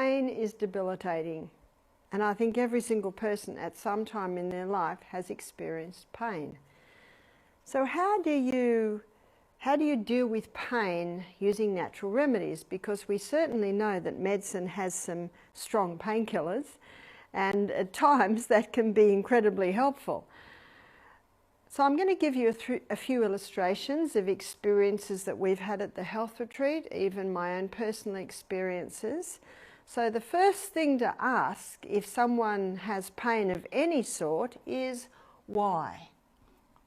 pain is debilitating, and I think every single person at some time in their life has experienced pain. So how do you deal with pain using natural remedies? Because we certainly know that medicine has some strong painkillers, and at times that can be incredibly helpful. So I'm going to give you a few illustrations of experiences that we've had at the health retreat, even my own personal experiences. So the first thing to ask if someone has pain of any sort is why?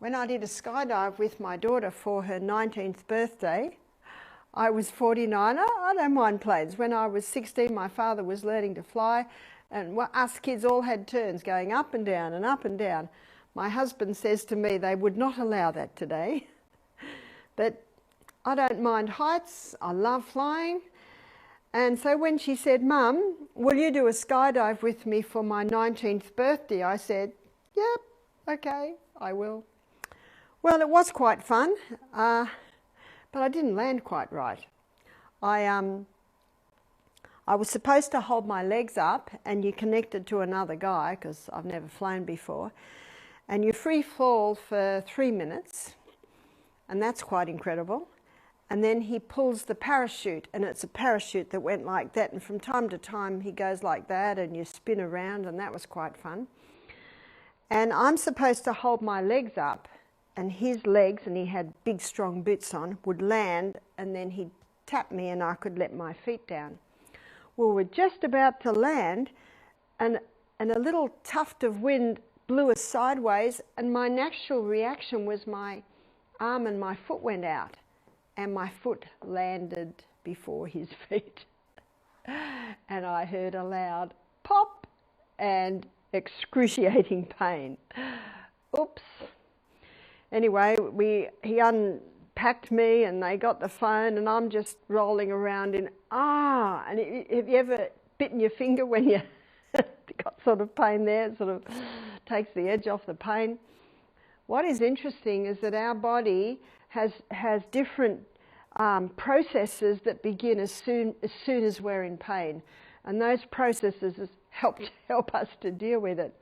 When I did a skydive with my daughter for her 19th birthday, I was 49. I don't mind planes. When I was 16, my father was learning to fly, and us kids all had turns going up and down and up and down. My husband says to me they would not allow that today. But I don't mind heights. I love flying. And so when she said, "Mum, will you do a skydive with me for my 19th birthday?" I said, "Yep, okay, I will." Well, it was quite fun, but I didn't land quite right. I was supposed to hold my legs up, and you connected to another guy, because I've never flown before, and you free fall for 3 minutes, and that's quite incredible. And then he pulls the parachute, and it's a parachute that went like that, and from time to time he goes like that, and you spin around, and that was quite fun. And I'm supposed to hold my legs up, and his legs, and he had big strong boots on, would land, and then he'd tap me and I could let my feet down. Well, we're just about to land, and a little tuft of wind blew us sideways, and my natural reaction was my arm and my foot went out, and my foot landed before his feet. And I heard a loud pop and excruciating pain. Oops. Anyway, he unpacked me, and they got the phone, and I'm just rolling around in and have you ever bitten your finger when you got sort of pain there? It sort of takes the edge off the pain. What is interesting is that our body has different processes that begin as soon as we're in pain, and those processes help us to deal with it.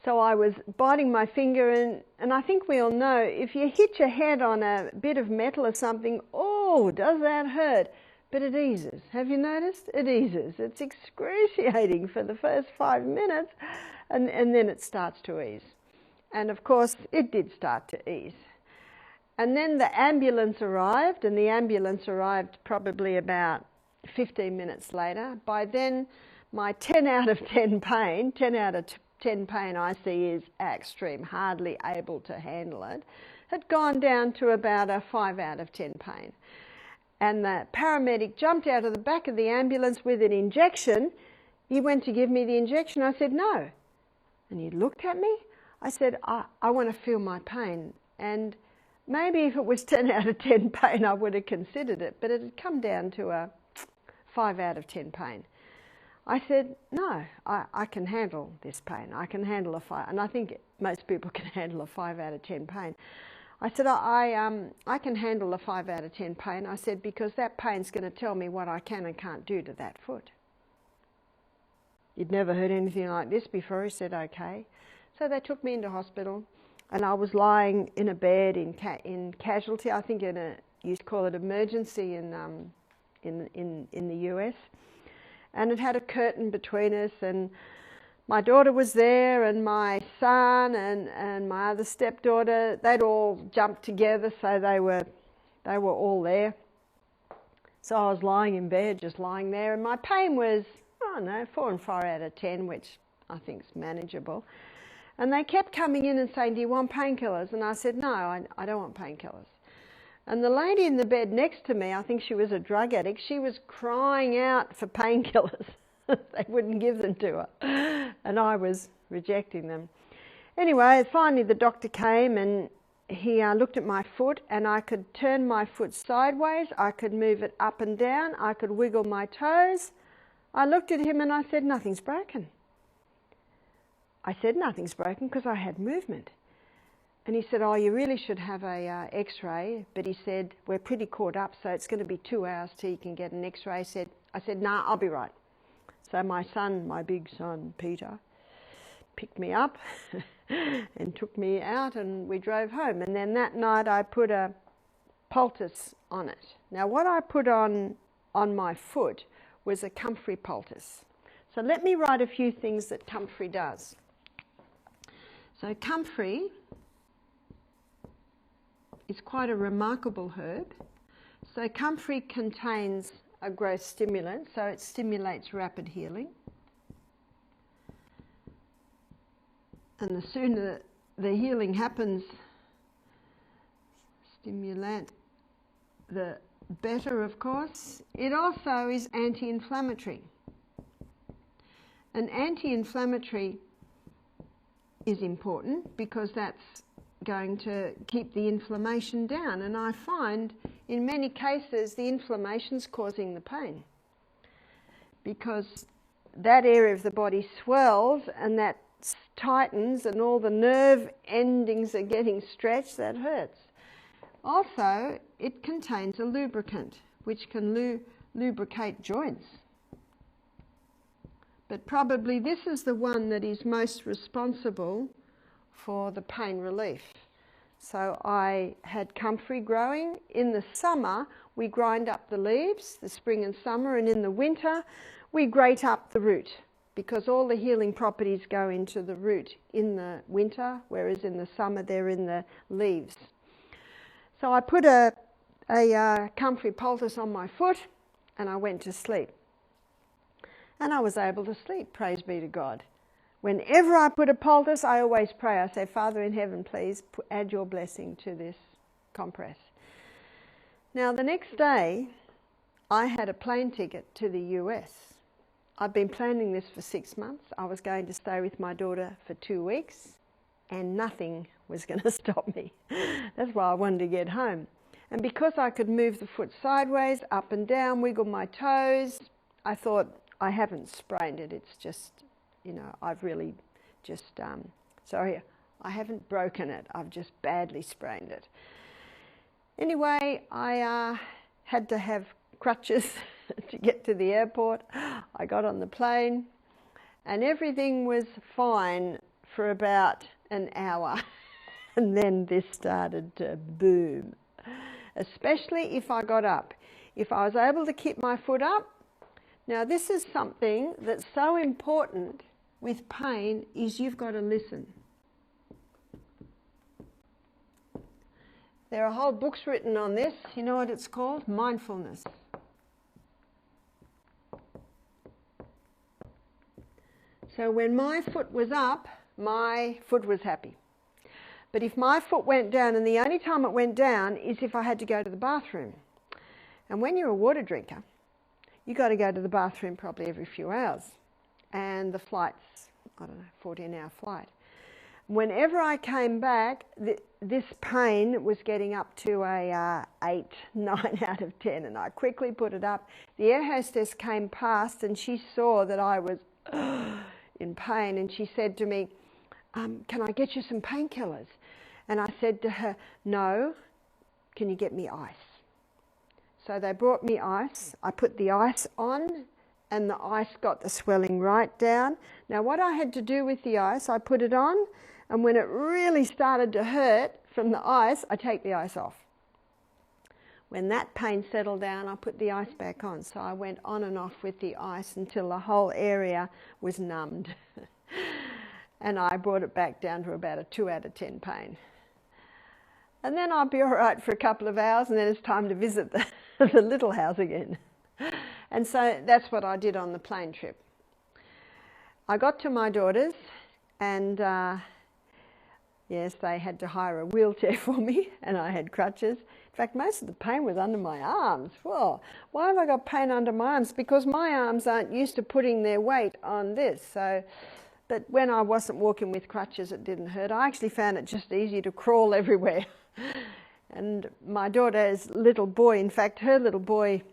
So I was biting my finger, and I think we all know, if you hit your head on a bit of metal or something, oh, does that hurt? But it eases. Have you noticed? It eases. It's excruciating for the first 5 minutes, and then it starts to ease. And of course, it did start to ease. And then the ambulance arrived, and the ambulance arrived probably about 15 minutes later. By then, my 10 out of 10 pain, 10 out of 10 pain I see is extreme, hardly able to handle it, had gone down to about a 5 out of 10 pain. And the paramedic jumped out of the back of the ambulance with an injection. He went to give me the injection. I said, "No." And he looked at me. I said, I want to feel my pain. And maybe if it was 10 out of 10 pain, I would have considered it, but it had come down to a 5 out of 10 pain. I said, "No, I can handle this pain. I can handle a 5." And I think most people can handle a 5 out of 10 pain. I said, I can handle a 5 out of 10 pain. I said, because that pain's going to tell me what I can and can't do to that foot. You'd never heard anything like this before. He said, "Okay." So they took me into hospital, and I was lying in a bed in casualty. I think you call it emergency in the US. And it had a curtain between us, and my daughter was there, and my son and my other stepdaughter. They'd all jumped together, so they were all there. So I was lying in bed, just lying there, and my pain was, 4 and 5 out of 10, which I think is manageable. And they kept coming in and saying, "Do you want painkillers?" And I said, "No, I don't want painkillers." And the lady in the bed next to me, I think she was a drug addict, she was crying out for painkillers. They wouldn't give them to her, and I was rejecting them. Anyway, finally the doctor came, and he looked at my foot, and I could turn my foot sideways, I could move it up and down, I could wiggle my toes. I looked at him and I said, "Nothing's broken." I said, "Nothing's broken," because I had movement. And he said, "Oh, you really should have a x-ray." But he said, "We're pretty caught up, so it's going to be 2 hours till you can get an x-ray." He said, I said, nah, I'll be right. So my son, my big son, Peter, picked me up and took me out, and we drove home. And then that night I put a poultice on it. Now what I put on my foot was a comfrey poultice. So let me write a few things that comfrey does. So comfrey is quite a remarkable herb. So comfrey contains a growth stimulant, so it stimulates rapid healing. And the sooner the healing happens, stimulant, the better, of course. It also is anti-inflammatory. And anti-inflammatory is important because that's going to keep the inflammation down. And I find in many cases the inflammation's causing the pain, because that area of the body swells and that tightens and all the nerve endings are getting stretched. That hurts. Also, it contains a lubricant which can lubricate joints. But probably this is the one that is most responsible for the pain relief. So I had comfrey growing. In the summer, we grind up the leaves, the spring and summer, and in the winter, we grate up the root, because all the healing properties go into the root in the winter, whereas in the summer they're in the leaves. So I put a comfrey poultice on my foot and I went to sleep. And I was able to sleep, praise be to God. Whenever I put a poultice, I always pray. I say, Father in heaven, please add your blessing to this compress. Now the next day, I had a plane ticket to the US. I've been planning this for 6 months. I was going to stay with my daughter for 2 weeks, and nothing was going to stop me. That's why I wanted to get home. And because I could move the foot sideways, up and down, wiggle my toes, I thought, I haven't sprained it. It's just, you know, I've really just, sorry, I haven't broken it. I've just badly sprained it. Anyway, I had to have crutches to get to the airport. I got on the plane and everything was fine for about an hour. And then this started to boom, especially if I got up. If I was able to keep my foot up. Now this is something that's so important with pain, is you've got to listen. There are whole books written on this. You know what it's called? Mindfulness. So when my foot was up, my foot was happy. But if my foot went down, and the only time it went down is if I had to go to the bathroom. And when you're a water drinker, you've got to go to the bathroom probably every few hours. And the flight's, I don't know, 14-hour flight. Whenever I came back, this pain was getting up to a 8, 9 out of 10, and I quickly put it up. The air hostess came past and she saw that I was in pain, and she said to me, can I get you some painkillers? And I said to her, no, can you get me ice? So they brought me ice. I put the ice on, and the ice got the swelling right down. Now what I had to do with the ice, I put it on, and when it really started to hurt from the ice, I take the ice off. When that pain settled down, I put the ice back on. So I went on and off with the ice until the whole area was numbed. And I brought it back down to about a 2 out of 10 pain. And then I'll be all right for a couple of hours, and then it's time to visit the little house again. And so that's what I did on the plane trip. I got to my daughter's, and yes, they had to hire a wheelchair for me, and I had crutches. In fact, most of the pain was under my arms. Whoa, why have I got pain under my arms? Because my arms aren't used to putting their weight on this. So, but when I wasn't walking with crutches, it didn't hurt. I actually found it just easy to crawl everywhere. And my daughter's little boy, in fact, her little boy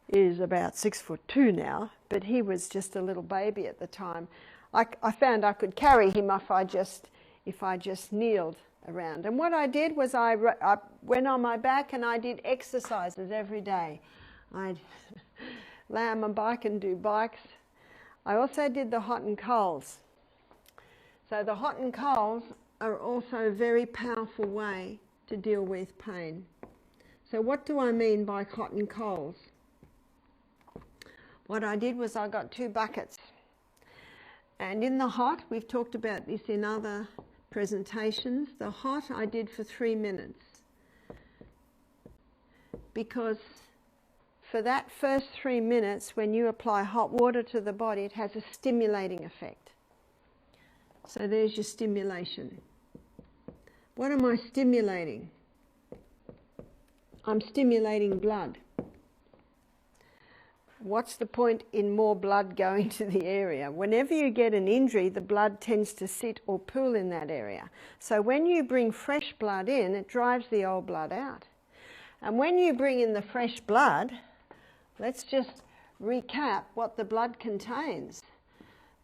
is about 6'2" now, but he was just a little baby at the time. I found I could carry him if I just kneeled around. And what I did was I went on my back and I did exercises every day. lay on my bike and do bikes. I also did the hot and colds. So the hot and colds are also a very powerful way to deal with pain. So what do I mean by hot and colds? What I did was I got 2 buckets. And in the hot, we've talked about this in other presentations, the hot I did for 3 minutes. Because for that first 3 minutes, when you apply hot water to the body, it has a stimulating effect. So there's your stimulation. What am I stimulating? I'm stimulating blood. What's the point in more blood going to the area? Whenever you get an injury, the blood tends to sit or pool in that area. So when you bring fresh blood in, it drives the old blood out. And when you bring in the fresh blood, let's just recap what the blood contains.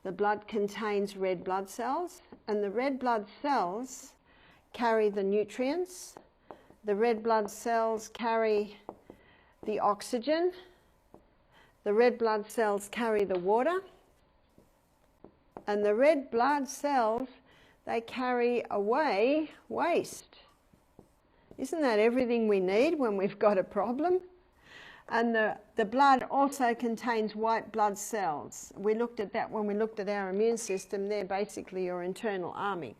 The blood contains red blood cells, and the red blood cells carry the nutrients. The red blood cells carry the oxygen. The red blood cells carry the water. And the red blood cells, they carry away waste. Isn't that everything we need when we've got a problem? And the blood also contains white blood cells. We looked at that when we looked at our immune system. They're basically your internal army.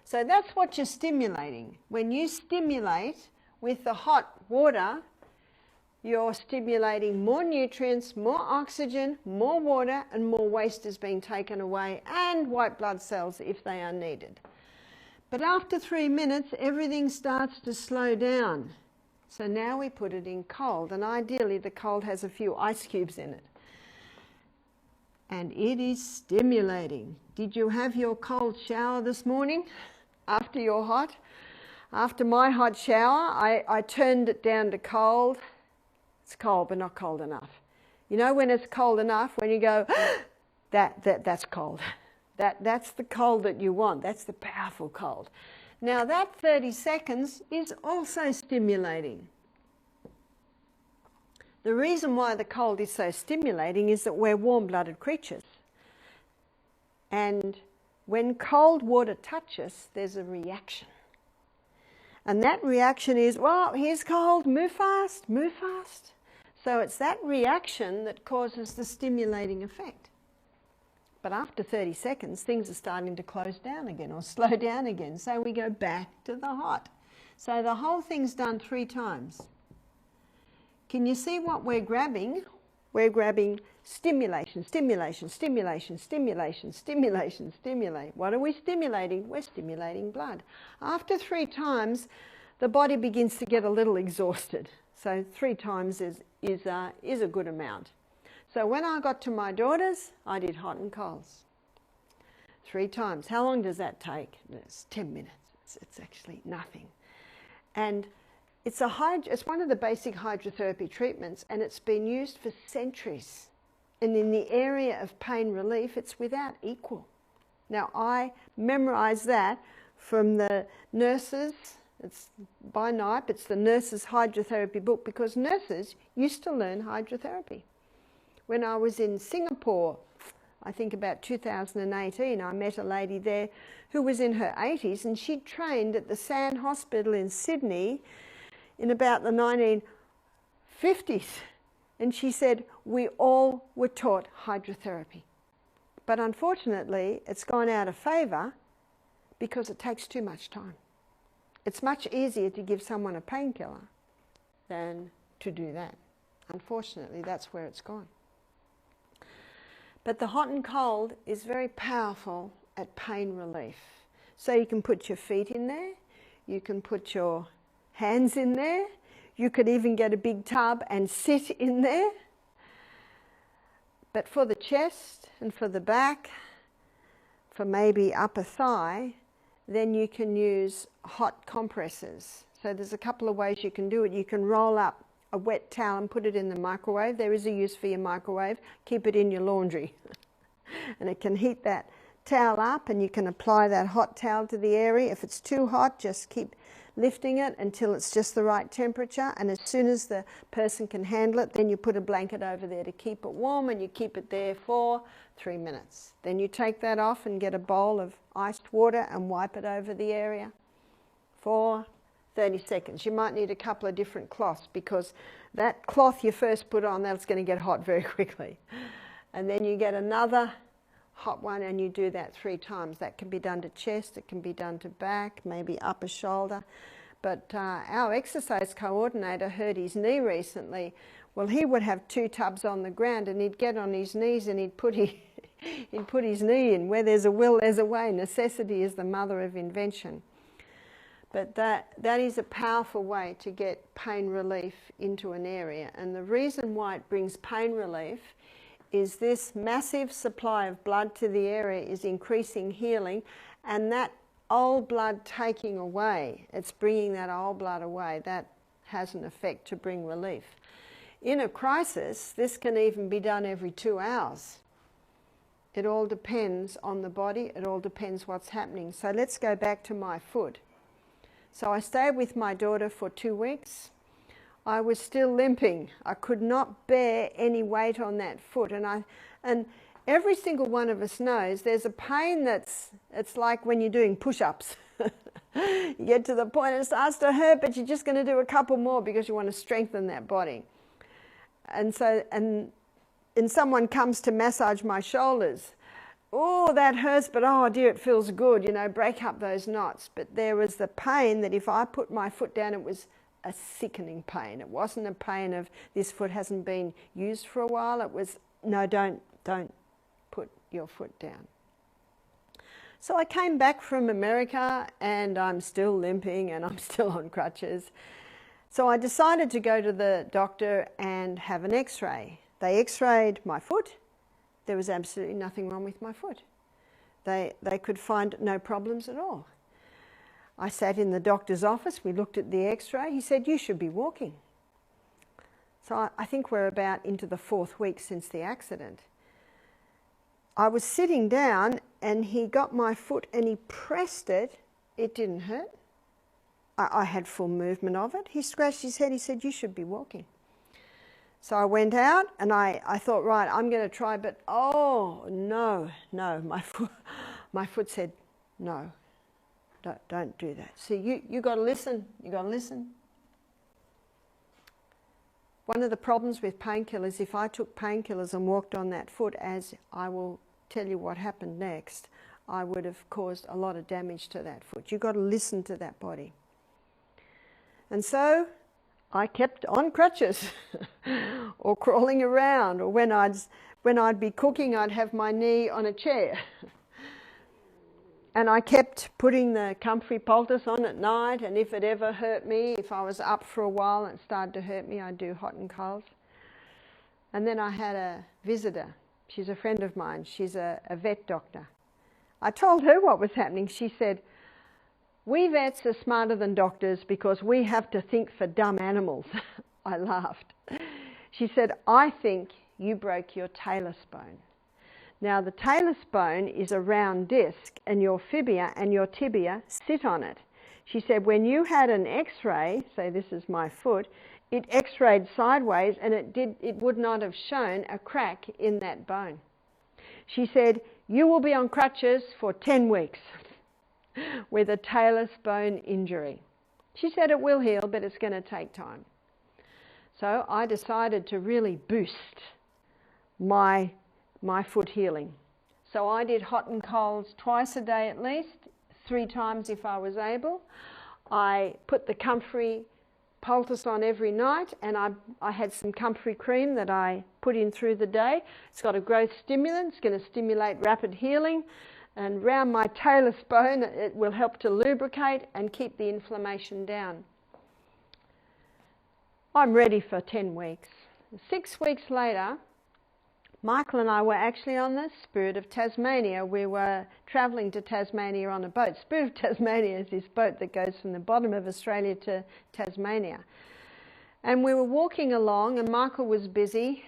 So that's what you're stimulating. When you stimulate with the hot water, you're stimulating more nutrients, more oxygen, more water, and more waste is being taken away, and white blood cells if they are needed. But after 3 minutes, everything starts to slow down. So now we put it in cold, and ideally the cold has a few ice cubes in it. And it is stimulating. Did you have your cold shower this morning after your hot? After my hot shower, I turned it down to cold. It's cold, but not cold enough. You know when it's cold enough, when you go, that's cold. That's the cold that you want. That's the powerful cold. Now that 30 seconds is also stimulating. The reason why the cold is so stimulating is that we're warm-blooded creatures. And when cold water touches, there's a reaction. And that reaction is, well, here's cold, move fast, move fast. So it's that reaction that causes the stimulating effect. But after 30 seconds, things are starting to close down again or slow down again. So we go back to the hot. So the whole thing's done 3 times. Can you see what we're grabbing? We're grabbing stimulation, stimulation, stimulation, stimulation, stimulation, stimulate. What are we stimulating? We're stimulating blood. After 3 times, the body begins to get a little exhausted. So 3 times is a good amount. So when I got to my daughters, I did hot and colds. 3 times. How long does that take? It's 10 minutes. It's actually nothing. And it's one of the basic hydrotherapy treatments, and it's been used for centuries. And in the area of pain relief, it's without equal. Now, I memorised that from the nurses. It's by Knipe. It's the nurses' hydrotherapy book, because nurses used to learn hydrotherapy. When I was in Singapore, I think about 2018, I met a lady there who was in her 80s, and she'd trained at the Sand Hospital in Sydney in about the 1950s. And she said, we all were taught hydrotherapy. But unfortunately, it's gone out of favour because it takes too much time. It's much easier to give someone a painkiller than to do that. Unfortunately, that's where it's gone. But the hot and cold is very powerful at pain relief. So you can put your feet in there, you can put your hands in there, you could even get a big tub and sit in there. But for the chest and for the back, for maybe upper thigh, then you can use hot compresses. So there's a couple of ways you can do it. You can roll up a wet towel and put it in the microwave. There is a use for your microwave. Keep it in your laundry. And it can heat that towel up, and you can apply that hot towel to the area. If it's too hot, just keep lifting it until it's just the right temperature, and as soon as the person can handle it, then you put a blanket over there to keep it warm, and you keep it there for 3 minutes. Then you take that off and get a bowl of iced water and wipe it over the area for 30 seconds. You might need a couple of different cloths, because that cloth you first put on, that's going to get hot very quickly. And then you get another hot one, and you do that 3 times. That can be done to chest, it can be done to back, maybe upper shoulder. But our exercise coordinator hurt his knee recently. Well, he would have 2 tubs on the ground, and he'd get on his knees and he'd put his knee in. Where there's a will, there's a way. Necessity is the mother of invention. But that is a powerful way to get pain relief into an area. And the reason why it brings pain relief is this massive supply of blood to the area is increasing healing, and that old blood taking away, it's bringing that old blood away. That has an effect to bring relief. In a crisis, this can even be done every 2 hours. It all depends on the body, it all depends what's happening. So let's go back to my foot. So I stayed with my daughter for 2 weeks. I was still limping. I could not bear any weight on that foot. And every single one of us knows there's a pain it's like when you're doing push-ups. You get to the point it starts to hurt, but you're just going to do a couple more because you want to strengthen that body. And someone comes to massage my shoulders. Oh, that hurts, but oh dear, it feels good, you know, break up those knots. But there was the pain that if I put my foot down, it was a sickening pain. It wasn't a pain of this foot hasn't been used for a while. It was, no, don't put your foot down. So I came back from America, and I'm still limping and I'm still on crutches. So I decided to go to the doctor and have an x-ray. They x-rayed my foot. There was absolutely nothing wrong with my foot. They could find no problems at all. I sat in the doctor's office, we looked at the x-ray, he said, you should be walking. So I think we're about into the 4th week since the accident. I was sitting down and he got my foot and he pressed it. It didn't hurt. I had full movement of it. He scratched his head, he said, you should be walking. So I went out and I thought, right, I'm going to try, but oh, no, my foot said, no. Don't do that. See, you got to listen. You got to listen. One of the problems with painkillers, if I took painkillers and walked on that foot, as I will tell you what happened next, I would have caused a lot of damage to that foot. You've got to listen to that body. And so I kept on crutches or crawling around, or when I'd be cooking, I'd have my knee on a chair. And I kept putting the comfrey poultice on at night, and if it ever hurt me, if I was up for a while and it started to hurt me, I'd do hot and cold. And then I had a visitor. She's a friend of mine. She's a vet doctor. I told her what was happening. She said, we vets are smarter than doctors because we have to think for dumb animals. I laughed. She said, I think you broke your talus bone. Now the talus bone is a round disc, and your fibula and your tibia sit on it. She said when you had an x-ray, say this is my foot, it x-rayed sideways and it would not have shown a crack in that bone. She said, you will be on crutches for 10 weeks with a talus bone injury. She said it will heal, but it's going to take time. So I decided to really boost my foot healing. So I did hot and colds twice a day at least, 3 times if I was able. I put the comfrey poultice on every night, and I had some comfrey cream that I put in through the day. It's got a growth stimulant. It's going to stimulate rapid healing, and round my talus bone it will help to lubricate and keep the inflammation down. I'm ready for 10 weeks. 6 weeks later, Michael and I were actually on the Spirit of Tasmania. We were travelling to Tasmania on a boat. Spirit of Tasmania is this boat that goes from the bottom of Australia to Tasmania. And we were walking along and Michael was busy,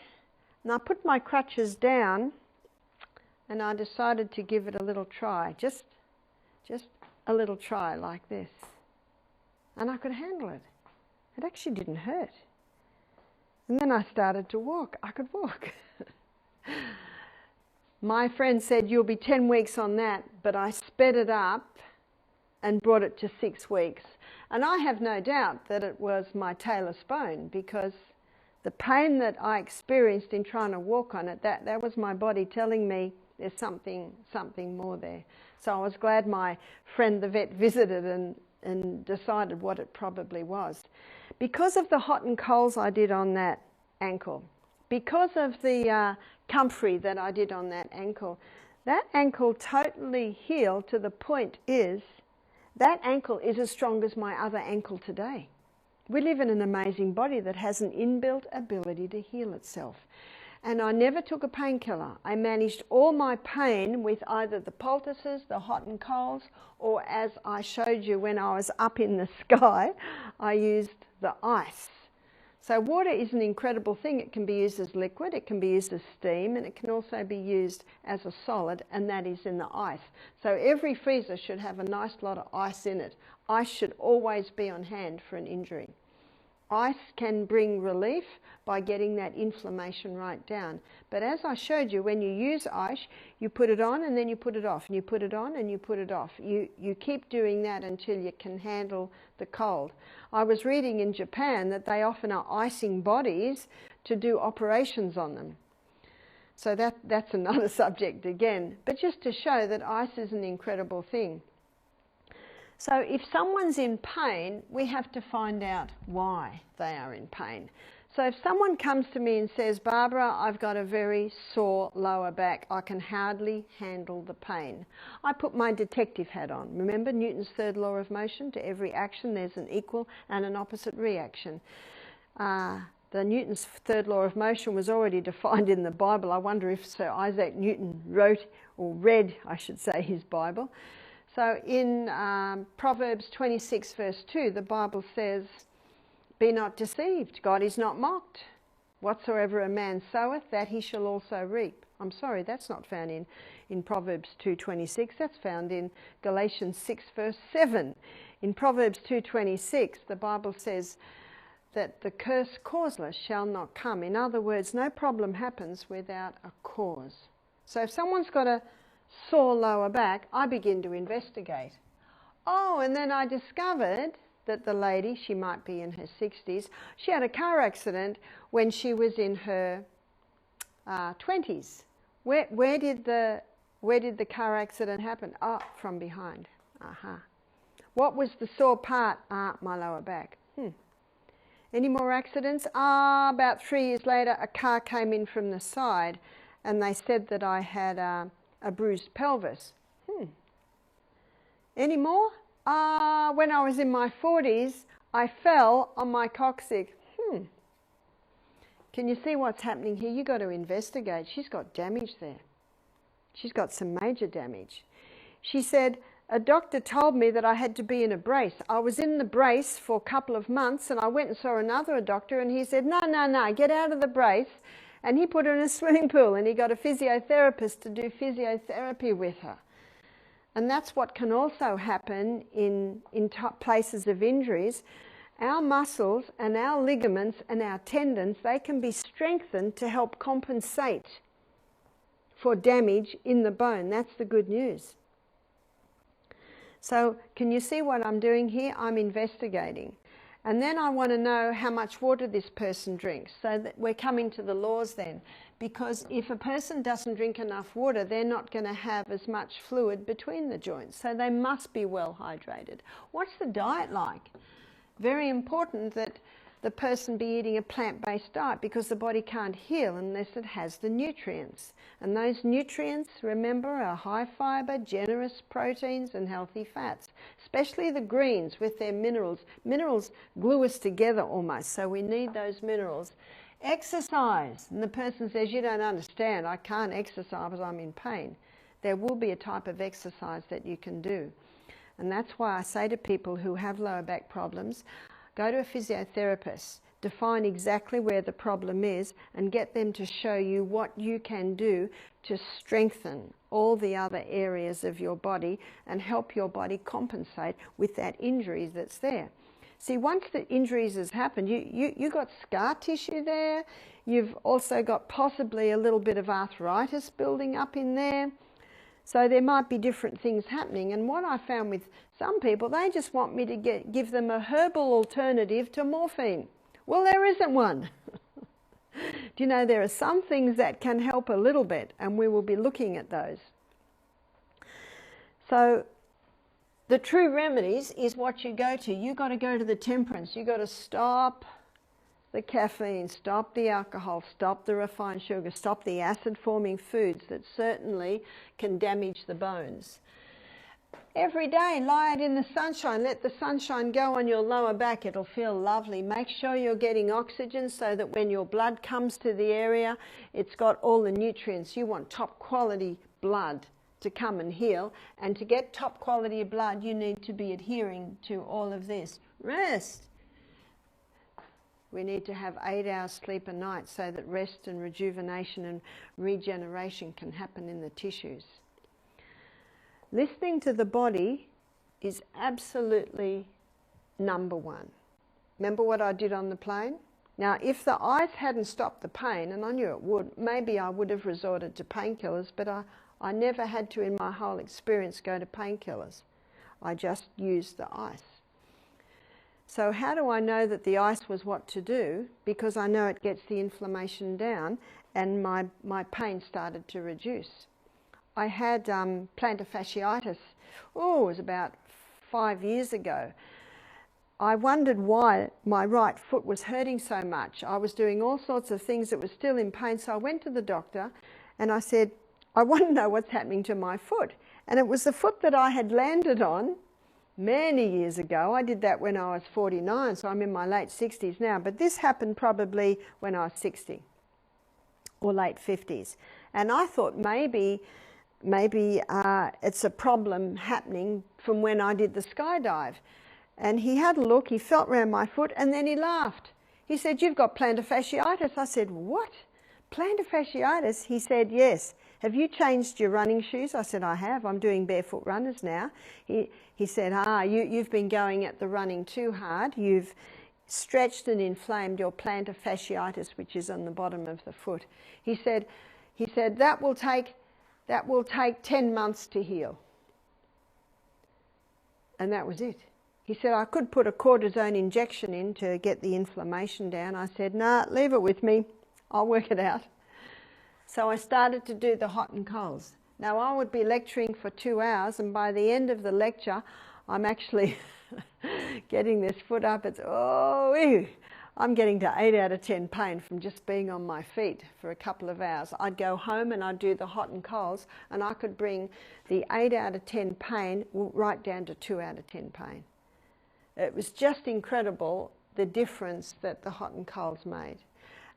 and I put my crutches down and I decided to give it a little try, just a little try like this. And I could handle it. It actually didn't hurt. And then I started to walk. I could walk. My friend said, you'll be 10 weeks on that, but I sped it up and brought it to 6 weeks. And I have no doubt that it was my talus bone, because the pain that I experienced in trying to walk on it, that was my body telling me there's something more there. So I was glad my friend the vet visited and decided what it probably was. Because of the hot and colds I did on that ankle, because of the comfrey that I did on that ankle totally healed, to the point is that ankle is as strong as my other ankle today. We live in an amazing body that has an inbuilt ability to heal itself. And I never took a painkiller. I managed all my pain with either the poultices, the hot and colds, or as I showed you when I was up in the sky, I used the ice. So water is an incredible thing. It can be used as liquid, it can be used as steam, and it can also be used as a solid, and that is in the ice. So every freezer should have a nice lot of ice in it. Ice should always be on hand for an injury. Ice can bring relief by getting that inflammation right down. But as I showed you, when you use ice, you put it on and then you put it off, and you put it on and you put it off. You keep doing that until you can handle the cold. I was reading in Japan that they often are icing bodies to do operations on them. So that's another subject again. But just to show that ice is an incredible thing. So if someone's in pain, we have to find out why they are in pain. So if someone comes to me and says, Barbara, I've got a very sore lower back, I can hardly handle the pain, I put my detective hat on. Remember Newton's third law of motion? To every action there's an equal and an opposite reaction. The Newton's third law of motion was already defined in the Bible. I wonder if Sir Isaac Newton wrote, or read, I should say, his Bible. So in Proverbs 26 verse 2, the Bible says, be not deceived, God is not mocked. Whatsoever a man soweth, that he shall also reap. I'm sorry, that's not found in Proverbs 2:26, that's found in Galatians 6 verse 7. In Proverbs 2:26, the Bible says that the curse causeless shall not come. In other words, no problem happens without a cause. So if someone's got a sore lower back, I begin to investigate. Oh, and then I discovered that the lady, she might be in her 60s, she had a car accident when she was in her 20s. Where did the car accident happen? Oh, from behind. What was the sore part? My lower back. Any more accidents? About 3 years later, a car came in from the side, and they said that I had a bruised pelvis. Any more? When I was in my 40s, I fell on my coccyx. Can you see what's happening here? You've got to investigate. She's got damage there. She's got some major damage. She said, a doctor told me that I had to be in a brace. I was in the brace for a couple of months, and I went and saw another doctor, and he said, no, get out of the brace. And he put her in a swimming pool, and he got a physiotherapist to do physiotherapy with her. And that's what can also happen in places of injuries. Our muscles and our ligaments and our tendons, they can be strengthened to help compensate for damage in the bone. That's the good news. So can you see what I'm doing here? I'm investigating. And then I want to know how much water this person drinks. So that we're coming to the laws then. Because if a person doesn't drink enough water, they're not going to have as much fluid between the joints. So they must be well hydrated. What's the diet like? Very important that the person be eating a plant-based diet, because the body can't heal unless it has the nutrients. And those nutrients, remember, are high fibre, generous proteins and healthy fats, especially the greens with their minerals. Minerals glue us together almost, so we need those minerals. Exercise. And the person says, you don't understand, I can't exercise because I'm in pain. There will be a type of exercise that you can do. And that's why I say to people who have lower back problems, go to a physiotherapist. define exactly where the problem is, and get them to show you what you can do to strengthen all the other areas of your body and help your body compensate with that injury that's there. See, once the injuries has happened, you got scar tissue there. You've also got possibly a little bit of arthritis building up in there. So there might be different things happening. And what I found with some people, they just want me to give them a herbal alternative to morphine. Well, there isn't one. Do you know, there are some things that can help a little bit, and we will be looking at those. So the true remedies is what you go to. You've got to go to the temperance. You've got to stop the caffeine, stop the alcohol, stop the refined sugar, stop the acid-forming foods that certainly can damage the bones. Every day, lie out in the sunshine. Let the sunshine go on your lower back. It'll feel lovely. Make sure you're getting oxygen so that when your blood comes to the area, it's got all the nutrients. You want top quality blood to come and heal. And to get top quality blood, you need to be adhering to all of this. Rest. We need to have 8 hours sleep a night so that rest and rejuvenation and regeneration can happen in the tissues. Listening to the body is absolutely number one. Remember what I did on the plane? Now, if the ice hadn't stopped the pain, and I knew it would, maybe I would have resorted to painkillers, but I never had to, in my whole experience, go to painkillers. I just used the ice. So how do I know that the ice was what to do? Because I know it gets the inflammation down, and my pain started to reduce. I had plantar fasciitis, it was about 5 years ago. I wondered why my right foot was hurting so much. I was doing all sorts of things that were still in pain, so I went to the doctor and I said, I want to know what's happening to my foot. And it was the foot that I had landed on many years ago. I did that when I was 49, so I'm in my late 60s now, but this happened probably when I was 60 or late 50s. And I thought maybe it's a problem happening from when I did the skydive. And he had a look, he felt around my foot, and then he laughed. He said, "You've got plantar fasciitis." I said, "What? Plantar fasciitis?" He said, "Yes. Have you changed your running shoes?" I said, "I have. I'm doing barefoot runners now." He said, you've been going at the running too hard. You've stretched and inflamed your plantar fasciitis, which is on the bottom of the foot. He said, that will take 10 months to heal. And that was it. He said, "I could put a cortisone injection in to get the inflammation down." I said, "Nah, leave it with me. I'll work it out." So I started to do the hot and colds. Now I would be lecturing for 2 hours, and by the end of the lecture, I'm actually getting this foot up. It's, I'm getting to 8 out of 10 pain from just being on my feet for a couple of hours. I'd go home and I'd do the hot and colds, and I could bring the 8 out of 10 pain right down to 2 out of 10 pain. It was just incredible, the difference that the hot and colds made.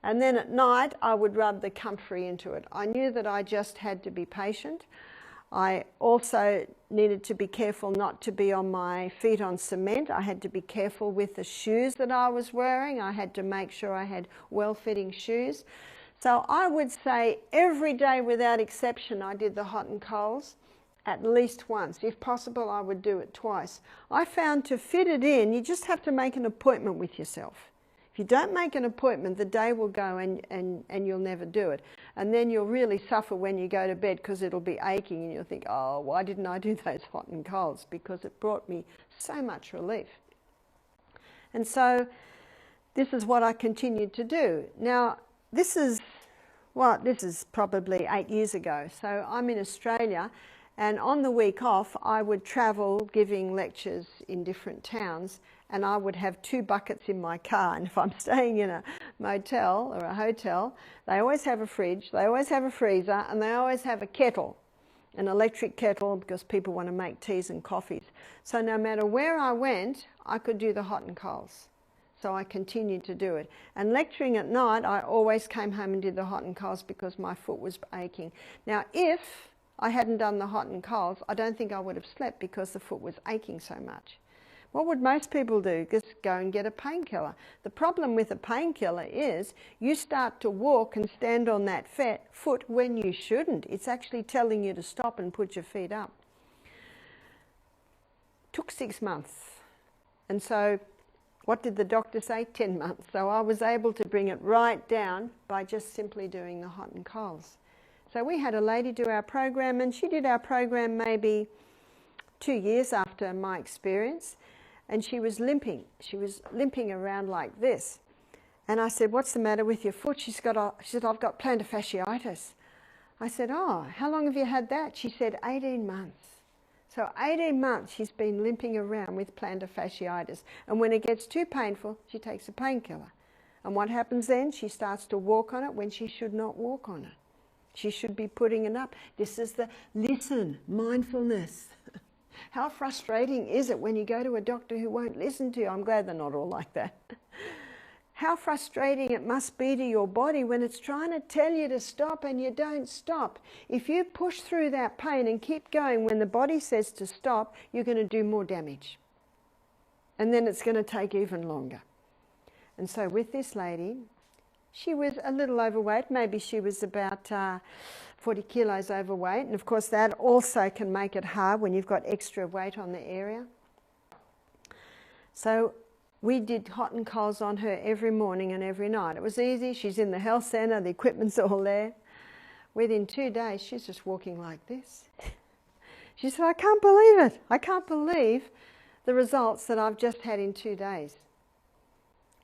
And then at night, I would rub the comfrey into it. I knew that I just had to be patient. I also needed to be careful not to be on my feet on cement. I had to be careful with the shoes that I was wearing. I had to make sure I had well-fitting shoes. So I would say every day without exception, I did the hot and colds at least once. If possible, I would do it twice. I found to fit it in, you just have to make an appointment with yourself. If you don't make an appointment, the day will go and you'll never do it. And then you'll really suffer when you go to bed because it'll be aching and you'll think, "Oh, why didn't I do those hot and colds?" Because it brought me so much relief. And so this is what I continued to do. Now, this is probably 8 years ago. So I'm in Australia, and on the week off, I would travel giving lectures in different towns, and I would have 2 buckets in my car. And if I'm staying in a motel or a hotel, they always have a fridge, they always have a freezer, and they always have a kettle, an electric kettle, because people want to make teas and coffees. So no matter where I went, I could do the hot and colds. So I continued to do it. And lecturing at night, I always came home and did the hot and colds because my foot was aching. Now, if I hadn't done the hot and colds, I don't think I would have slept because the foot was aching so much. What would most people do? Just go and get a painkiller. The problem with a painkiller is you start to walk and stand on that foot when you shouldn't. It's actually telling you to stop and put your feet up. Took 6 months. And so what did the doctor say? 10 months. So I was able to bring it right down by just simply doing the hot and colds. So we had a lady do our program, and she did our program maybe 2 years after my experience, and she was limping. She was limping around like this. And I said, "What's the matter with your foot?" She said, "I've got plantar fasciitis." I said, "Oh, how long have you had that?" She said, 18 months. So 18 months she's been limping around with plantar fasciitis. And when it gets too painful, she takes a painkiller. And what happens then? She starts to walk on it when she should not walk on it. She should be putting it up. This is the mindfulness. How frustrating is it when you go to a doctor who won't listen to you? I'm glad they're not all like that. How frustrating it must be to your body when it's trying to tell you to stop and you don't stop. If you push through that pain and keep going when the body says to stop, you're going to do more damage. And then it's going to take even longer. And so with this lady, she was a little overweight. Maybe she was about 40 kilos overweight. And of course that also can make it hard when you've got extra weight on the area. So we did hot and colds on her every morning and every night. It was easy. She's in the health centre. The equipment's all there. Within 2 days, she's just walking like this. She said, "I can't believe it. I can't believe the results that I've just had in 2 days."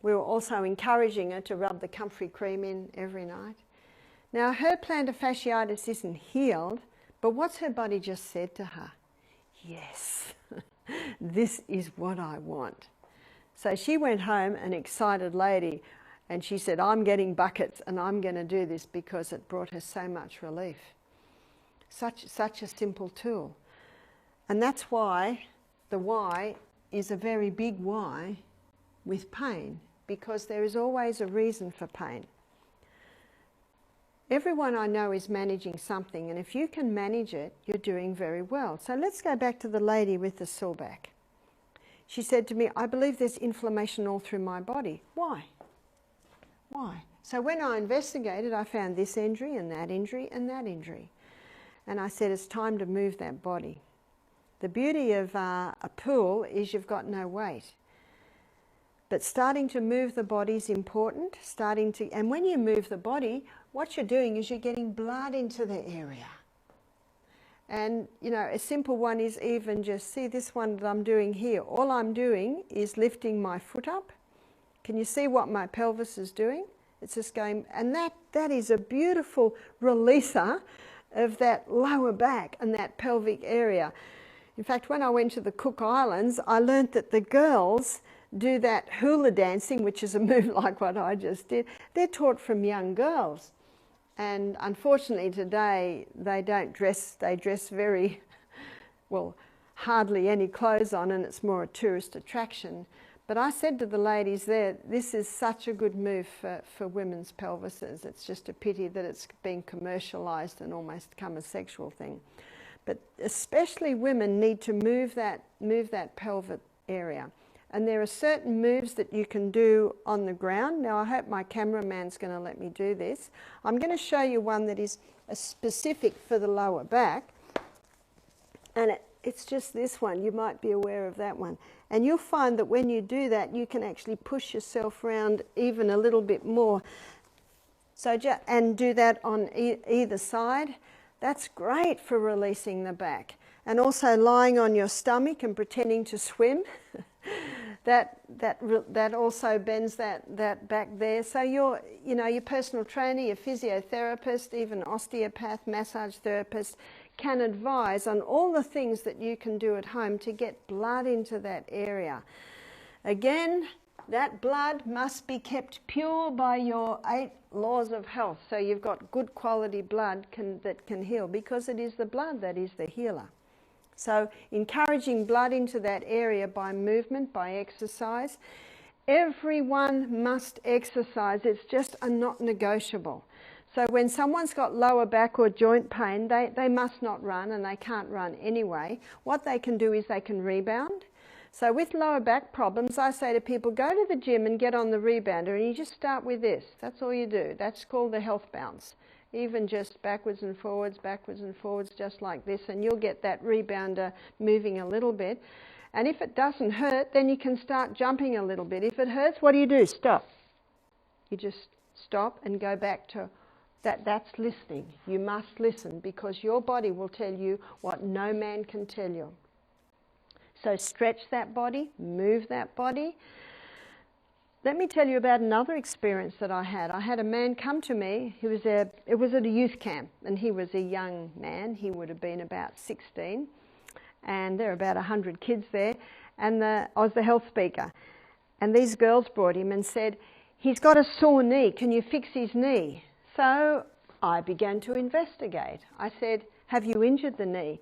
We were also encouraging her to rub the comfrey cream in every night. Now, her plantar fasciitis isn't healed, but what's her body just said to her? Yes, this is what I want. So she went home, an excited lady, and she said, "I'm getting buckets and I'm going to do this," because it brought her so much relief. Such a simple tool. And that's why the why is a very big why with pain, because there is always a reason for pain. Everyone I know is managing something, and if you can manage it, you're doing very well. So let's go back to the lady with the sore back. She said to me, "I believe there's inflammation all through my body." Why? Why? So when I investigated, I found this injury and that injury and that injury. And I said, it's time to move that body. The beauty of a pool is you've got no weight. But starting to move the body is important. And when you move the body, what you're doing is you're getting blood into the area. And, you know, a simple one is even just, see this one that I'm doing here. All I'm doing is lifting my foot up. Can you see what my pelvis is doing? It's just going, and that is a beautiful releaser of that lower back and that pelvic area. In fact, when I went to the Cook Islands, I learnt that the girls do that hula dancing, which is a move like what I just did. They're taught from young girls. And unfortunately today they dress very, well, hardly any clothes on, and it's more a tourist attraction. But I said to the ladies there, this is such a good move for women's pelvises. It's just a pity that it's been commercialised and almost become a sexual thing. But especially women need to move that pelvic area. And there are certain moves that you can do on the ground. Now I hope my cameraman's going to let me do this. I'm going to show you one that is specific for the lower back. And it's just this one. You might be aware of that one. And you'll find that when you do that, you can actually push yourself around even a little bit more. So and do that on either side. That's great for releasing the back. And also lying on your stomach and pretending to swim. That also bends that back there. So your personal trainer, your physiotherapist, even osteopath, massage therapist can advise on all the things that you can do at home to get blood into that area. Again, that blood must be kept pure by your 8 laws of health. So you've got good quality blood that can heal, because it is the blood that is the healer. So encouraging blood into that area by movement, by exercise. Everyone must exercise. It's just a not negotiable. So when someone's got lower back or joint pain, they must not run, and they can't run anyway. What they can do is they can rebound. So with lower back problems, I say to people, go to the gym and get on the rebounder, and you just start with this. That's all you do. That's called the health bounce. Even just backwards and forwards, just like this, and you'll get that rebounder moving a little bit. And if it doesn't hurt, then you can start jumping a little bit. If it hurts, what do? Stop. You just stop and go back to that. That's listening. You must listen, because your body will tell you what no man can tell you. So stretch that body, move that body. Let me tell you about another experience that I had. I had a man come to me. It was at a youth camp, and he was a young man. He would have been about 16, and there were about 100 kids there, and I was the health speaker. And these girls brought him and said, he's got a sore knee, can you fix his knee? So I began to investigate. I said, have you injured the knee?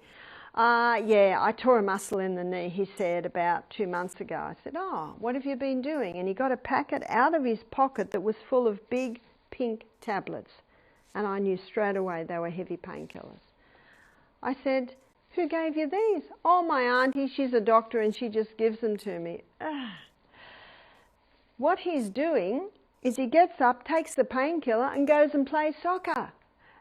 Yeah, I tore a muscle in the knee, he said, about 2 months ago. I said, oh, what have you been doing? And he got a packet out of his pocket that was full of big pink tablets. And I knew straight away they were heavy painkillers. I said, who gave you these? Oh, my auntie, she's a doctor and she just gives them to me. What he's doing is he gets up, takes the painkiller and goes and plays soccer.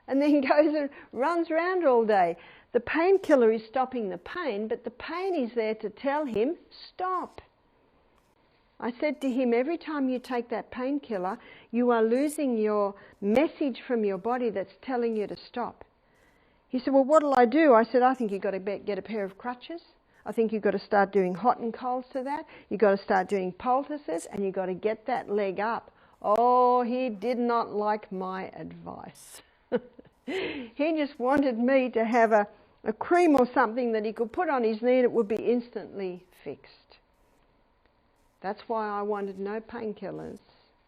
And then goes and runs around all day. The painkiller is stopping the pain, but the pain is there to tell him, stop. I said to him, every time you take that painkiller, you are losing your message from your body that's telling you to stop. He said, well, what'll I do? I said, I think you've got to get a pair of crutches. I think you've got to start doing hot and colds to that. You've got to start doing poultices, and you've got to get that leg up. Oh, he did not like my advice. He just wanted me to have a cream or something that he could put on his knee and it would be instantly fixed. That's why I wanted no painkillers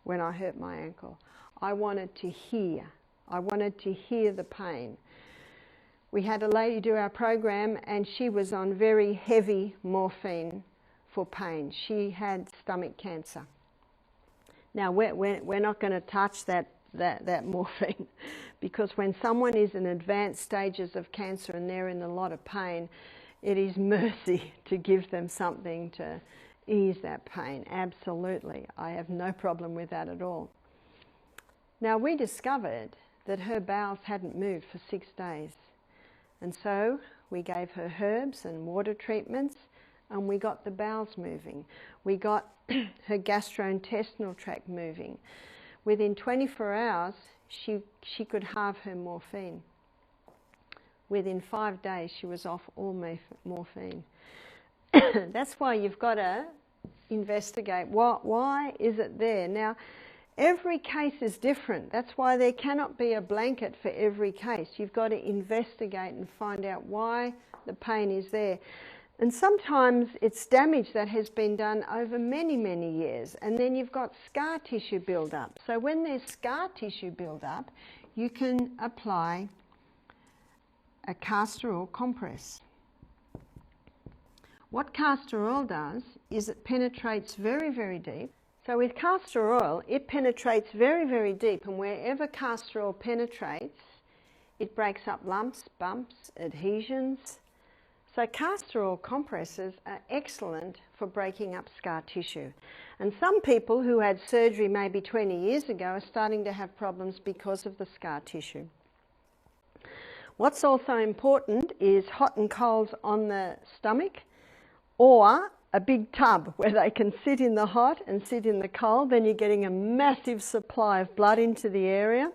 when I hurt my ankle. I wanted to hear. I wanted to hear the pain. We had a lady do our program and she was on very heavy morphine for pain. She had stomach cancer. Now we're not going to touch that morphine, because when someone is in advanced stages of cancer and they're in a lot of pain, it is mercy to give them something to ease that pain. Absolutely. I have no problem with that at all. Now we discovered that her bowels hadn't moved for 6 days, and so we gave her herbs and water treatments and we got the bowels moving. We got her gastrointestinal tract moving. Within 24 hours, she could halve her morphine. Within 5 days, she was off all morphine. That's why you've got to investigate. Why is it there? Now, every case is different. That's why there cannot be a blanket for every case. You've got to investigate and find out why the pain is there. And sometimes it's damage that has been done over many, many years. And then you've got scar tissue build-up. So when there's scar tissue build-up, you can apply a castor oil compress. What castor oil does is it penetrates very, very deep. So with castor oil, it penetrates very, very deep. And wherever castor oil penetrates, it breaks up lumps, bumps, adhesions. So castor oil compresses are excellent for breaking up scar tissue. And some people who had surgery maybe 20 years ago are starting to have problems because of the scar tissue. What's also important is hot and colds on the stomach, or a big tub where they can sit in the hot and sit in the cold. Then you're getting a massive supply of blood into the area.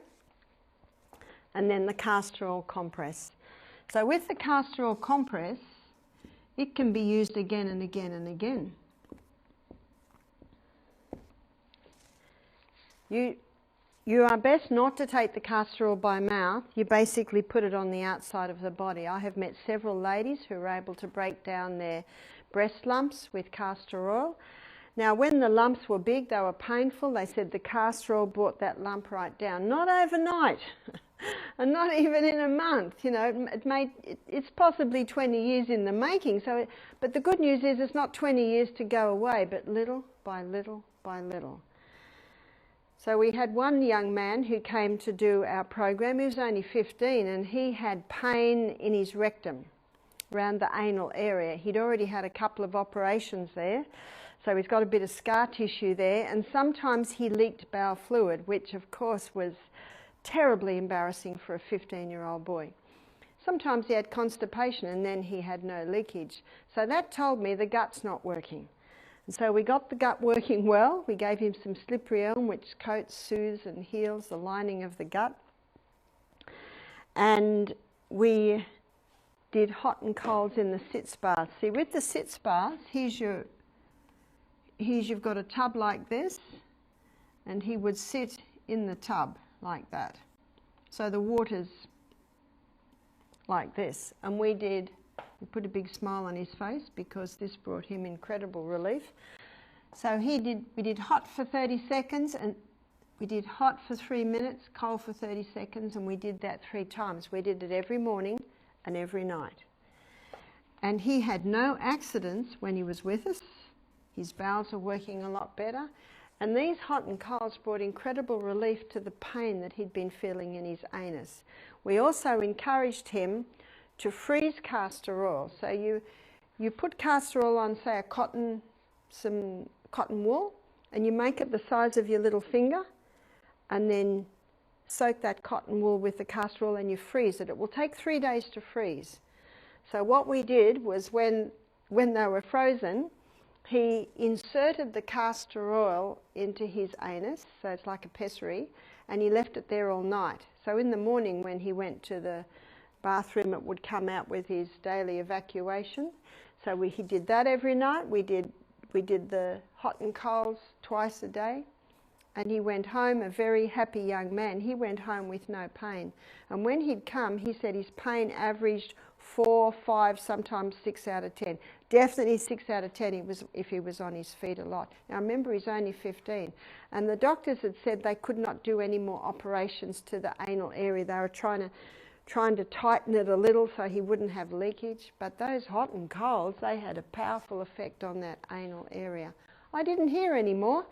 And then the castor oil compress. So with the castor oil compress, it can be used again and again and again. You are best not to take the castor oil by mouth. You basically put it on the outside of the body. I have met several ladies who were able to break down their breast lumps with castor oil. Now, when the lumps were big, they were painful. They said the castor oil brought that lump right down. Not overnight. And not even in a month, you know. It's possibly 20 years in the making. But the good news is it's not 20 years to go away, but little by little by little. So we had one young man who came to do our program. He was only 15 and he had pain in his rectum. around the anal area. He'd already had a couple of operations there, so he's got a bit of scar tissue there, and sometimes he leaked bowel fluid, which of course was terribly embarrassing for a 15-year-old boy. Sometimes he had constipation and then he had no leakage. So that told me the gut's not working. And so we got the gut working well. We gave him some slippery elm, which coats, soothes and heals the lining of the gut. And we did hot and colds in the sitz bath. See, with the sitz bath, you've got a tub like this, and he would sit in the tub like that. So the water's like this. And we put a big smile on his face because this brought him incredible relief. So we did hot for 30 seconds, and we did hot for 3 minutes, cold for 30 seconds, and we did that 3 times. We did it every morning and every night. And he had no accidents when he was with us. His bowels are working a lot better. And these hot and colds brought incredible relief to the pain that he'd been feeling in his anus. We also encouraged him to freeze castor oil. So you put castor oil on, say, some cotton wool, and you make it the size of your little finger, and then soak that cotton wool with the castor oil and you freeze it. It will take 3 days to freeze. So what we did was when they were frozen, he inserted the castor oil into his anus, so it's like a pessary, and he left it there all night. So in the morning when he went to the bathroom, it would come out with his daily evacuation. So he did that every night. We did the hot and colds twice a day. And he went home a very happy young man. He went home with no pain. And when he'd come, he said his pain averaged 4, 5, sometimes 6 out of 10. Definitely 6 out of 10 if he was on his feet a lot. Now remember, he's only 15. And the doctors had said they could not do any more operations to the anal area. They were trying to tighten it a little so he wouldn't have leakage. But those hot and colds, they had a powerful effect on that anal area. I didn't hear any more.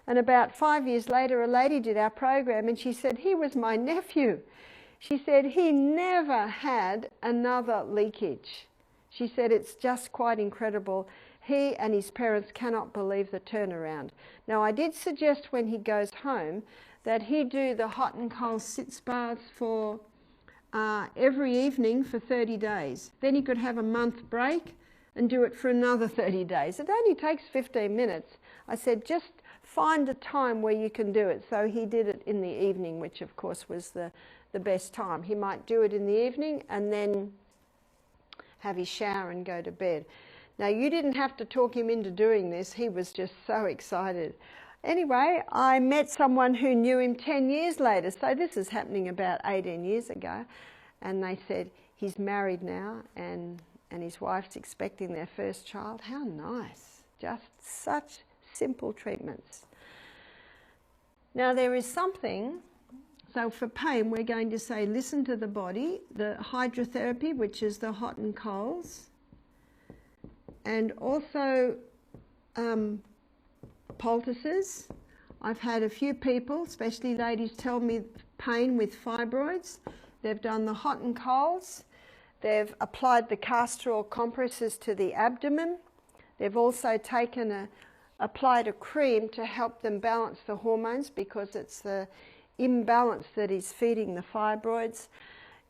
And about 5 years later, a lady did our program and she said, he was my nephew. She said he never had another leakage. She said it's just quite incredible. He and his parents cannot believe the turnaround. Now, I did suggest when he goes home that he do the hot and cold sitz baths for every evening for 30 days. Then he could have a month break and do it for another 30 days. It only takes 15 minutes. I said, just find a time where you can do it. So he did it in the evening, which of course was the best time. He might do it in the evening and then have his shower and go to bed. Now, you didn't have to talk him into doing this. He was just so excited. Anyway, I met someone who knew him 10 years later. So this is happening about 18 years ago. And they said, he's married now and his wife's expecting their first child. How nice. Just such simple treatments. Now, there is something. So for pain, we're going to say, listen to the body, the hydrotherapy, which is the hot and colds, and also poultices. I've had a few people, especially ladies, tell me pain with fibroids. They've done the hot and colds. They've applied the castor oil compresses to the abdomen. They've also applied a cream to help them balance the hormones because it's the imbalance that is feeding the fibroids.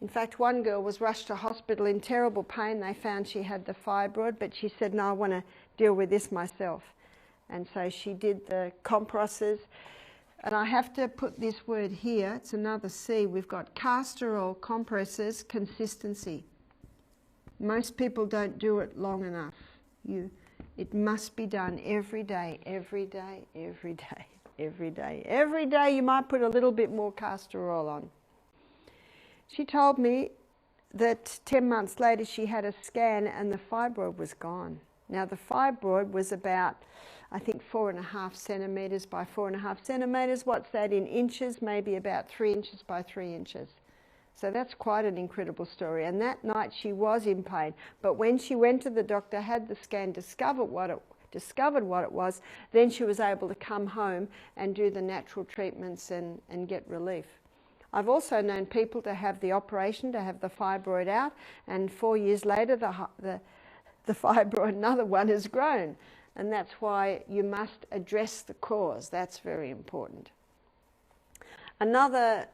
In fact, one girl was rushed to hospital in terrible pain. They found she had the fibroid, but she said, no, I want to deal with this myself. And so she did the compresses. And I have to put this word here. It's another C. We've got castor oil compresses, consistency. Most people don't do it long enough. It must be done every day, every day, every day. Every day. Every day you might put a little bit more castor oil on. She told me that 10 months later she had a scan and the fibroid was gone. Now the fibroid was about, I think, 4.5 centimetres by 4.5 centimetres. What's that in inches? Maybe about 3 inches by 3 inches. So that's quite an incredible story. And that night she was in pain. But when she went to the doctor, had the scan, discovered what it was, then she was able to come home and do the natural treatments and get relief. I've also known people to have the operation, to have the fibroid out, and 4 years later the fibroid, another one, has grown. And that's why you must address the cause. That's very important. Another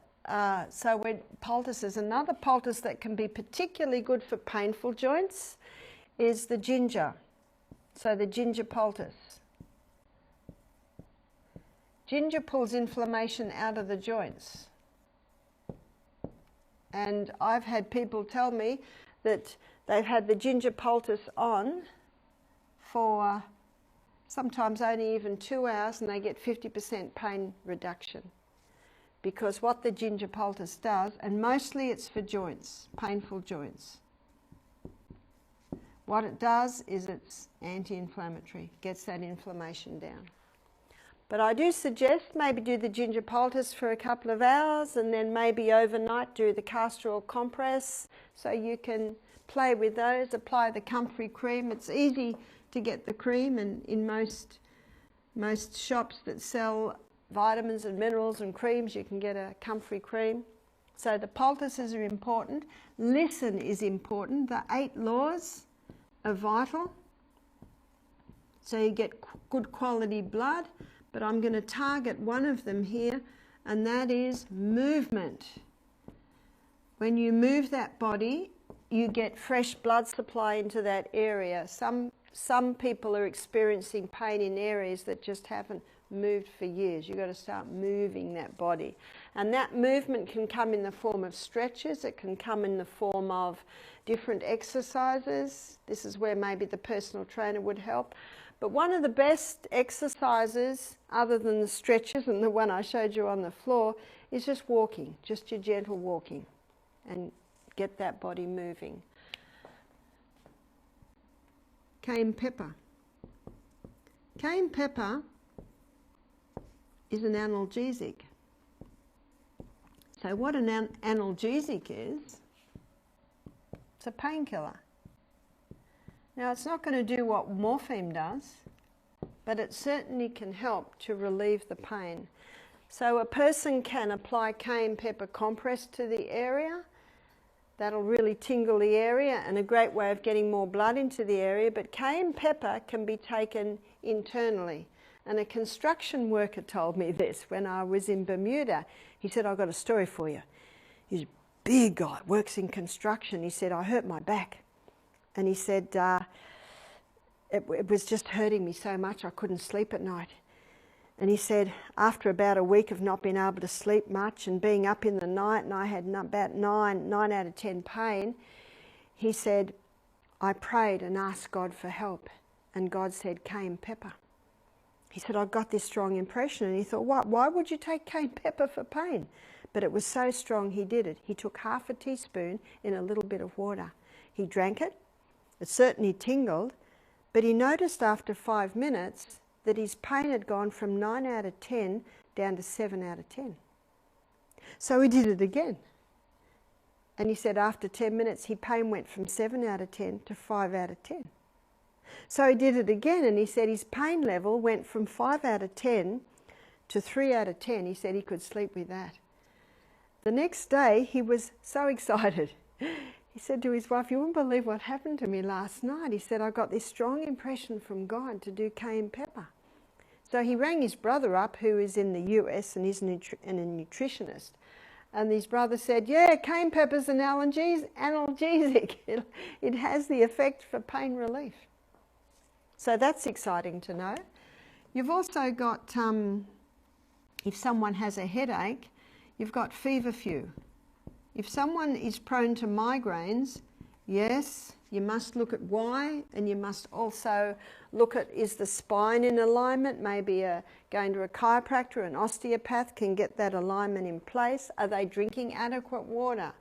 poultices. Another poultice that can be particularly good for painful joints is the ginger. So the ginger poultice. Ginger pulls inflammation out of the joints. And I've had people tell me that they've had the ginger poultice on for sometimes only even 2 hours, and they get 50% pain reduction. Because what the ginger poultice does, and mostly it's for joints, painful joints, what it does is it's anti-inflammatory, gets that inflammation down. But I do suggest maybe do the ginger poultice for a couple of hours, and then maybe overnight do the castor oil compress, so you can play with those, apply the comfrey cream. It's easy to get the cream, and in most shops that sell vitamins and minerals and creams, you can get a comfrey cream. So the poultices are important. Listen is important. The 8 laws are vital. So you get good quality blood, but I'm going to target one of them here, and that is movement. When you move that body, you get fresh blood supply into that area. Some people are experiencing pain in areas that just haven't moved for years. You've got to start moving that body. And that movement can come in the form of stretches. It can come in the form of different exercises. This is where maybe the personal trainer would help. But one of the best exercises, other than the stretches and the one I showed you on the floor, is just walking, just your gentle walking, and get that body moving. Cayenne pepper. Cayenne pepper is an analgesic. So what an analgesic is, it's a painkiller. Now, it's not going to do what morphine does, but it certainly can help to relieve the pain. So a person can apply cayenne pepper compress to the area. That'll really tingle the area, and a great way of getting more blood into the area. But cayenne pepper can be taken internally. And a construction worker told me this when I was in Bermuda. He said, I've got a story for you. He's a big guy, works in construction. He said, I hurt my back. And he said, it was just hurting me so much I couldn't sleep at night. And he said, after about a week of not being able to sleep much and being up in the night, and I had about 9 out of 10 pain, he said, I prayed and asked God for help. And God said, cayenne pepper. He said, I got this strong impression. And he thought, why would you take cayenne pepper for pain? But it was so strong he did it. He took half a teaspoon in a little bit of water. He drank it. It certainly tingled. But he noticed after 5 minutes that his pain had gone from 9 out of 10 down to 7 out of 10. So he did it again. And he said after 10 minutes, his pain went from 7 out of 10 to 5 out of 10. So he did it again, and he said his pain level went from 5 out of 10 to 3 out of 10. He said he could sleep with that. The next day, he was so excited. He said to his wife, you wouldn't believe what happened to me last night. He said, I got this strong impression from God to do cayenne pepper. So he rang his brother up, who is in the US and is a nutritionist. And his brother said, yeah, cayenne pepper's an analgesic. It has the effect for pain relief. So that's exciting to know. You've also got, if someone has a headache, you've got feverfew. If someone is prone to migraines, yes, you must look at why, and you must also look at, is the spine in alignment? Maybe going to a chiropractor, an osteopath can get that alignment in place. Are they drinking adequate water?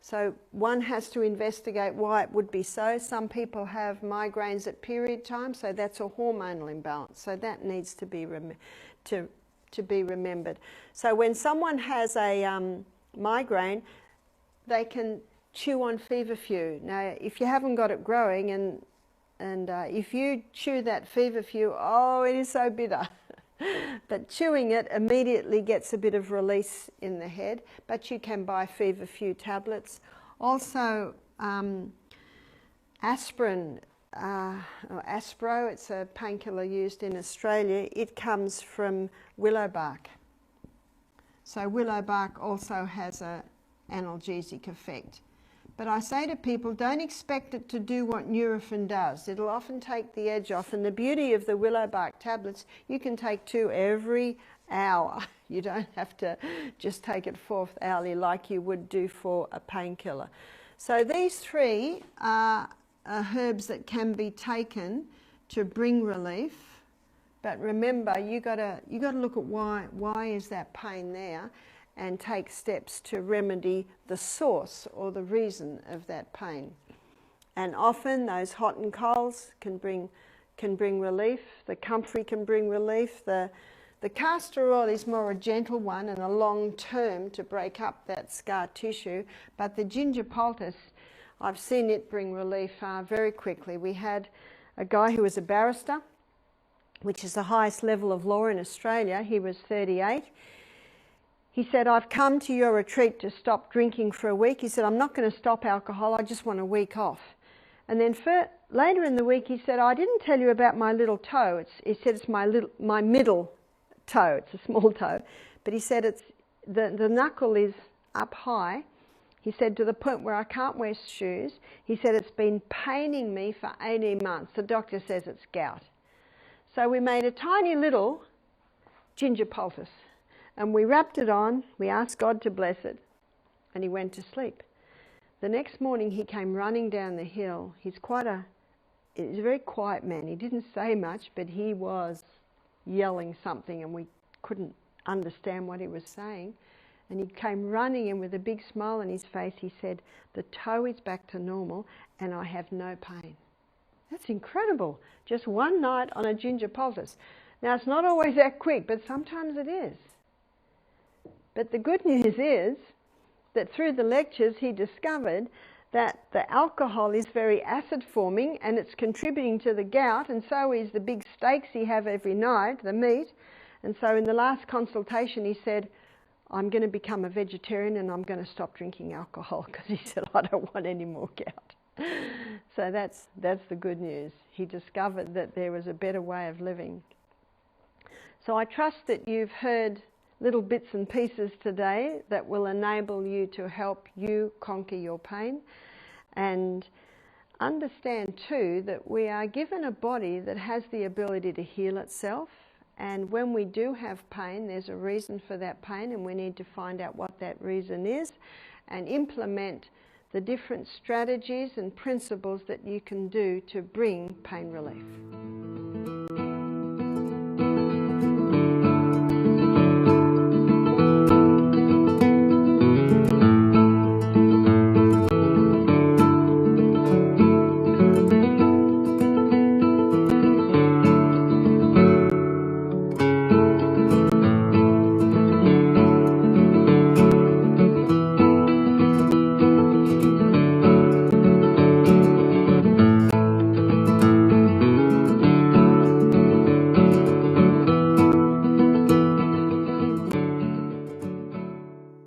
So one has to investigate why it would be so. Some people have migraines at period time, so that's a hormonal imbalance. So that needs to be remembered. So when someone has a migraine, they can chew on feverfew. Now, if you haven't got it growing, and if you chew that feverfew, oh, it is so bitter. But chewing it immediately gets a bit of release in the head, but you can buy fever few tablets. Also, aspirin, or Aspro, it's a painkiller used in Australia. It comes from willow bark. So willow bark also has an analgesic effect. But I say to people, don't expect it to do what Nurofen does. It'll often take the edge off. And the beauty of the willow bark tablets, you can take 2 every hour. You don't have to just take it 4th hourly like you would do for a painkiller. So these 3 are herbs that can be taken to bring relief. But remember, you got to look at why is that pain there, and take steps to remedy the source or the reason of that pain. And often those hot and colds can bring relief. The comfrey can bring relief. The castor oil is more a gentle one and a long term to break up that scar tissue. But the ginger poultice, I've seen it bring relief very quickly. We had a guy who was a barrister, which is the highest level of law in Australia. He was 38. He said, I've come to your retreat to stop drinking for a week. He said, I'm not going to stop alcohol, I just want a week off. And then later in the week he said, I didn't tell you about my little toe. He said it's my middle toe, it's a small toe. But he said it's the knuckle is up high. He said, to the point where I can't wear shoes. He said, it's been paining me for 18 months. The doctor says it's gout. So we made a tiny little ginger poultice. And we wrapped it on, we asked God to bless it, and he went to sleep. The next morning he came running down the hill. He's a very quiet man. He didn't say much, but he was yelling something and we couldn't understand what he was saying. And he came running in with a big smile on his face. He said, the toe is back to normal and I have no pain. That's incredible. Just one night on a ginger poultice. Now it's not always that quick, but sometimes it is. But the good news is that through the lectures he discovered that the alcohol is very acid forming and it's contributing to the gout, and so is the big steaks he have every night, the meat. And so in the last consultation he said, I'm going to become a vegetarian and I'm going to stop drinking alcohol, because he said, I don't want any more gout. So that's the good news. He discovered that there was a better way of living. So I trust that you've heard little bits and pieces today that will enable you to help you conquer your pain, and understand too that we are given a body that has the ability to heal itself, and when we do have pain, there's a reason for that pain, and we need to find out what that reason is and implement the different strategies and principles that you can do to bring pain relief.